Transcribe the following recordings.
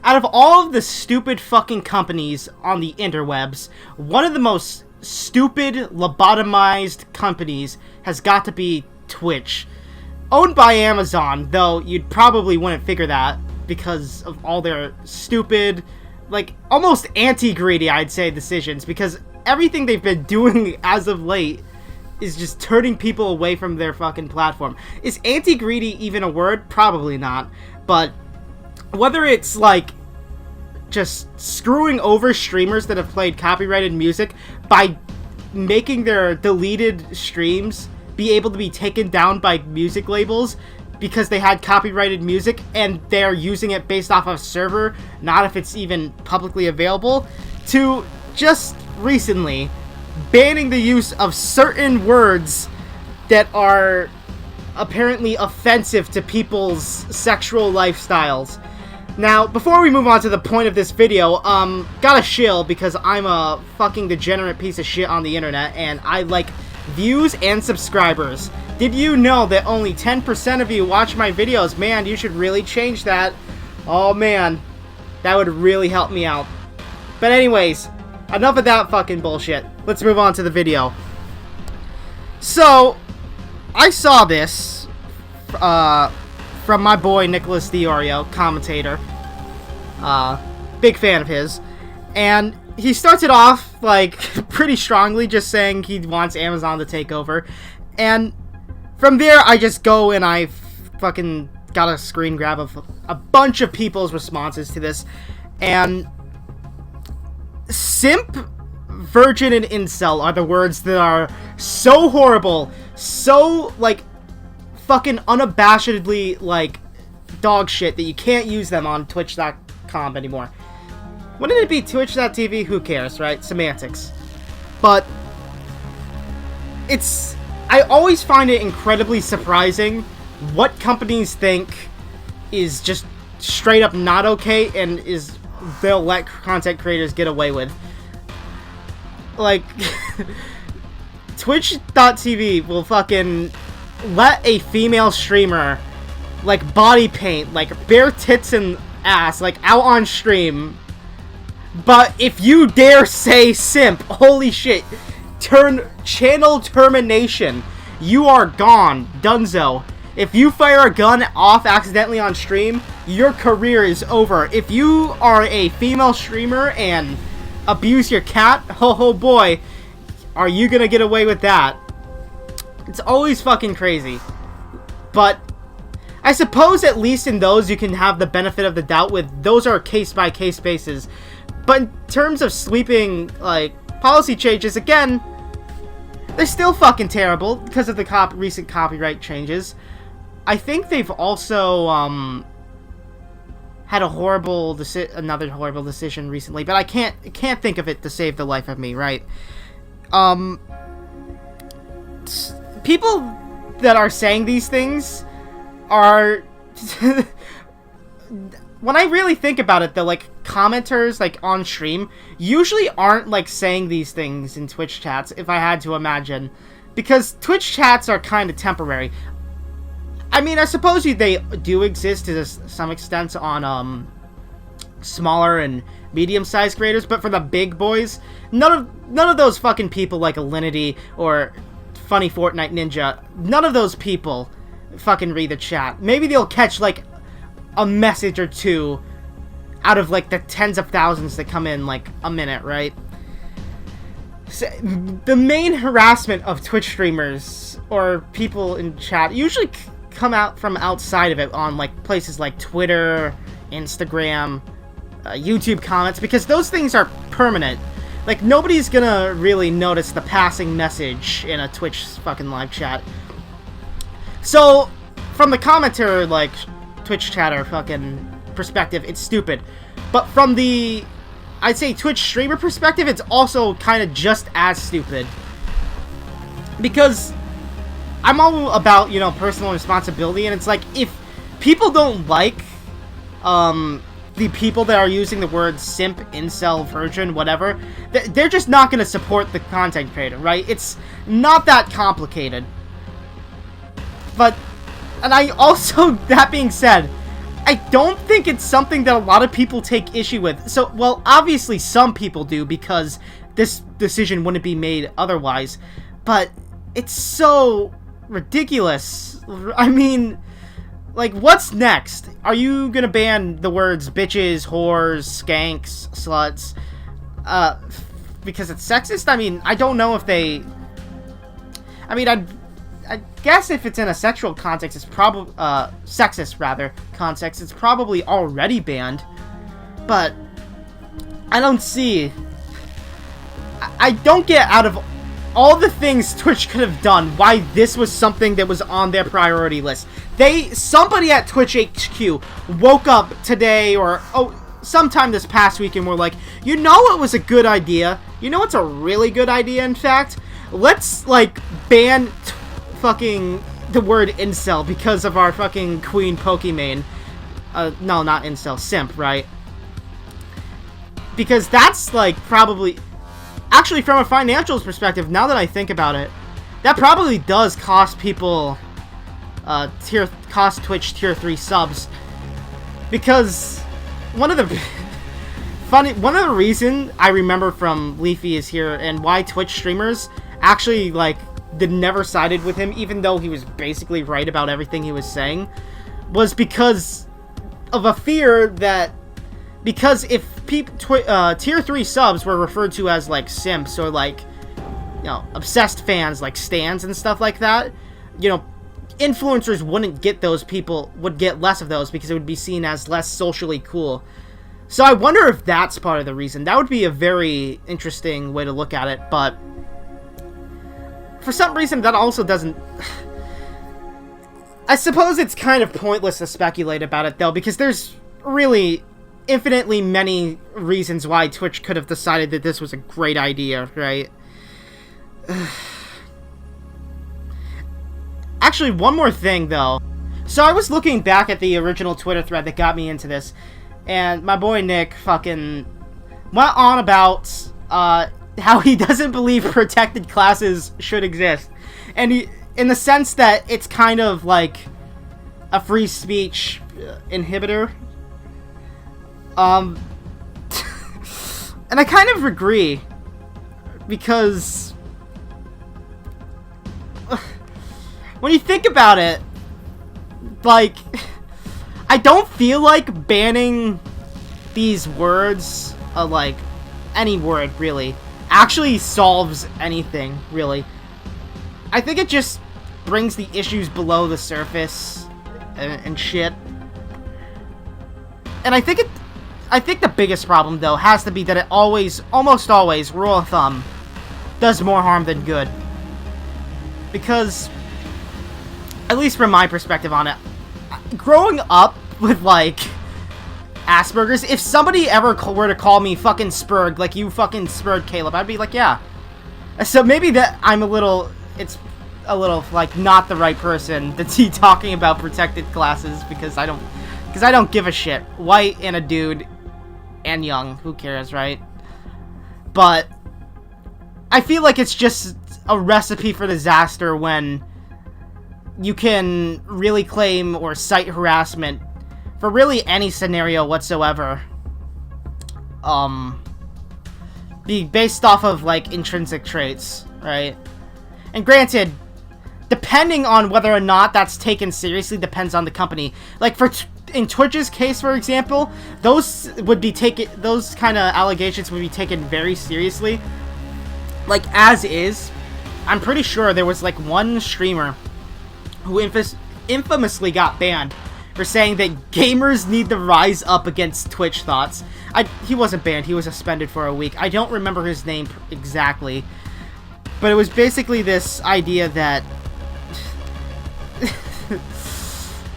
out of all of the stupid fucking companies on the interwebs, one of the most stupid, lobotomized companies has got to be Twitch. Owned by Amazon, though you probably wouldn't figure that because of all their stupid, like, almost anti-greedy, I'd say, decisions, because everything they've been doing as of late is just turning people away from their fucking platform. Is anti-greedy even a word? Probably not. But whether it's, like, just screwing over streamers that have played copyrighted music by making their deleted streams be able to be taken down by music labels because they had copyrighted music and they're using it based off of a server, not if it's even publicly available, to just recently banning the use of certain words that are apparently offensive to people's sexual lifestyles. Now, before we move on to the point of this video, gotta shill because I'm a fucking degenerate piece of shit on the internet and I like views and subscribers. Did you know that only 10% of you watch my videos? Man, you should really change that. Oh man, that would really help me out. But anyways, enough of that fucking bullshit. Let's move on to the video. So, I saw this from my boy Nicholas Diorio, commentator. Big fan of his. And he starts it off, like, pretty strongly, just saying he wants Amazon to take over. And from there, I just go and I fucking got a screen grab of a bunch of people's responses to this. And simp, virgin, and incel are the words that are so horrible, so, like, fucking unabashedly, like, dog shit that you can't use them on Twitch.com anymore. Wouldn't it be Twitch.tv? Who cares, right? Semantics. But I always find it incredibly surprising what companies think is just straight up not okay and they'll let content creators get away with. Like, Twitch.tv will fucking let a female streamer, like, body paint, like, bare tits and ass, like, out on stream. But if you dare say simp, holy shit, channel termination. You are gone, dunzo. If you fire a gun off accidentally on stream, your career is over. If you are a female streamer and abuse your cat, ho boy, are you gonna get away with that? It's always fucking crazy. But I suppose at least in those you can have the benefit of the doubt with those are case-by-case basis. But in terms of sweeping, like, policy changes, again, they're still fucking terrible because of the recent copyright changes. I think they've also, had another horrible decision recently, but I can't think of it to save the life of me, right? People that are saying these things are... When I really think about it, though, like, commenters, like, on stream, usually aren't, like, saying these things in Twitch chats, if I had to imagine. Because Twitch chats are kind of temporary. I mean, I suppose they do exist to some extent on, smaller and medium-sized creators, but for the big boys, none of those fucking people like Alinity or Funny Fortnite Ninja, none of those people fucking read the chat. Maybe they'll catch, like, a message or two out of, like, the tens of thousands that come in, like, a minute, right? So, the main harassment of Twitch streamers or people in chat usually come out from outside of it on, like, places like Twitter, Instagram, YouTube comments, because those things are permanent. Like, nobody's gonna really notice the passing message in a Twitch fucking live chat. So, from the commenter, like, Twitch chatter fucking perspective, it's stupid. But from the, I'd say, Twitch streamer perspective, it's also kind of just as stupid. Because I'm all about, you know, personal responsibility, and it's like, if people don't like, the people that are using the words simp, incel, virgin, whatever, they're just not going to support the content creator, right? It's not that complicated. But, and I also, that being said, I don't think it's something that a lot of people take issue with. So, well, obviously some people do, because this decision wouldn't be made otherwise. But it's so ridiculous. I mean, like, what's next? Are you gonna ban the words bitches, whores, skanks, sluts, because it's sexist? I mean, I don't know if they... I mean, I guess if it's in a sexual context, it's probably, sexist, rather, context, it's probably already banned. But I don't see... I don't get out of all the things Twitch could have done why this was something that was on their priority list. Somebody at Twitch HQ woke up today, or sometime this past week, and were like, you know what was a good idea? You know what's a really good idea, in fact? Let's, like, ban fucking the word incel because of our fucking queen Pokimane. No, not incel, simp, right? Because that's, like, probably... Actually, from a financials perspective, now that I think about it, that probably does cost people... cost Twitch tier 3 subs. Because one of the reason I remember from Leafy is here, and why Twitch streamers actually, like, never sided with him, even though he was basically right about everything he was saying, was because of a fear that, because if tier 3 subs were referred to as, like, simps, or, like, you know, obsessed fans, like stans and stuff like that, you know, influencers wouldn't get those people, would get less of those, because it would be seen as less socially cool. So I wonder if that's part of the reason. That would be a very interesting way to look at it, but for some reason that also doesn't... I suppose it's kind of pointless to speculate about it, though, because there's really infinitely many reasons why Twitch could have decided that this was a great idea, right? Actually, one more thing, though. So I was looking back at the original Twitter thread that got me into this, and my boy Nick fucking went on about how he doesn't believe protected classes should exist. And he, in the sense that it's kind of like a free speech inhibitor. And I kind of agree, because when you think about it, like, I don't feel like banning these words, like, any word, really, actually solves anything, really. I think it just brings the issues below the surface and shit. And I think the biggest problem, though, has to be that it always, almost always, rule of thumb, does more harm than good. Because, at least from my perspective on it, growing up with, like, Asperger's, if somebody ever were to call me fucking Spurg, like you fucking Spurg Caleb, I'd be like, yeah. So maybe that I'm it's a little, like, not the right person to be talking about protected classes, because I don't give a shit. White and a dude and young, who cares, right? But I feel like it's just a recipe for disaster when you can really claim or cite harassment for really any scenario whatsoever. Be based off of, like, intrinsic traits, right? And granted, depending on whether or not that's taken seriously depends on the company. Like, in Twitch's case, for example, those kind of allegations would be taken very seriously. Like, as is, I'm pretty sure there was, like, one streamer who infamously got banned for saying that gamers need to rise up against Twitch thoughts. He wasn't banned, he was suspended for a week. I don't remember his name exactly, but it was basically this idea that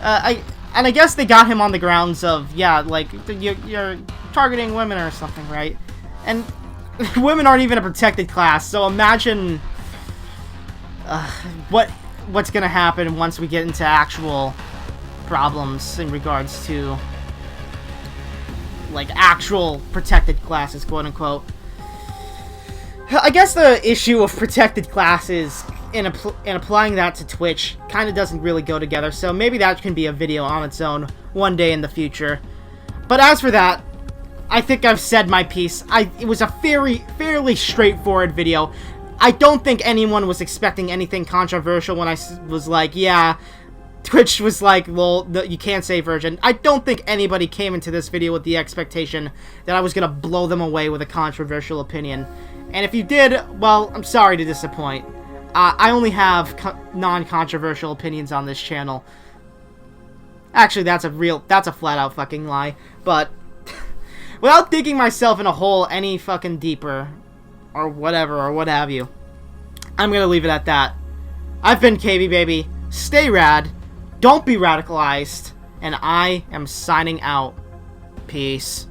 I guess they got him on the grounds of, yeah, like, you're targeting women or something, right? And women aren't even a protected class, so imagine what's gonna happen once we get into actual problems in regards to, like, actual protected classes, quote unquote. I guess the issue of protected classes and applying that to Twitch kind of doesn't really go together, so maybe that can be a video on its own one day in the future. But as for that, I think I've said my piece. It was a fairly straightforward video. I don't think anyone was expecting anything controversial when I was like, yeah, Twitch was like, well, you can't say virgin. I don't think anybody came into this video with the expectation that I was going to blow them away with a controversial opinion. And if you did, well, I'm sorry to disappoint. I only have non-controversial opinions on this channel. Actually, that's a flat-out fucking lie. But without digging myself in a hole any fucking deeper, or whatever, or what have you, I'm gonna leave it at that. I've been KB Baby. Stay rad. Don't be radicalized. And I am signing out. Peace.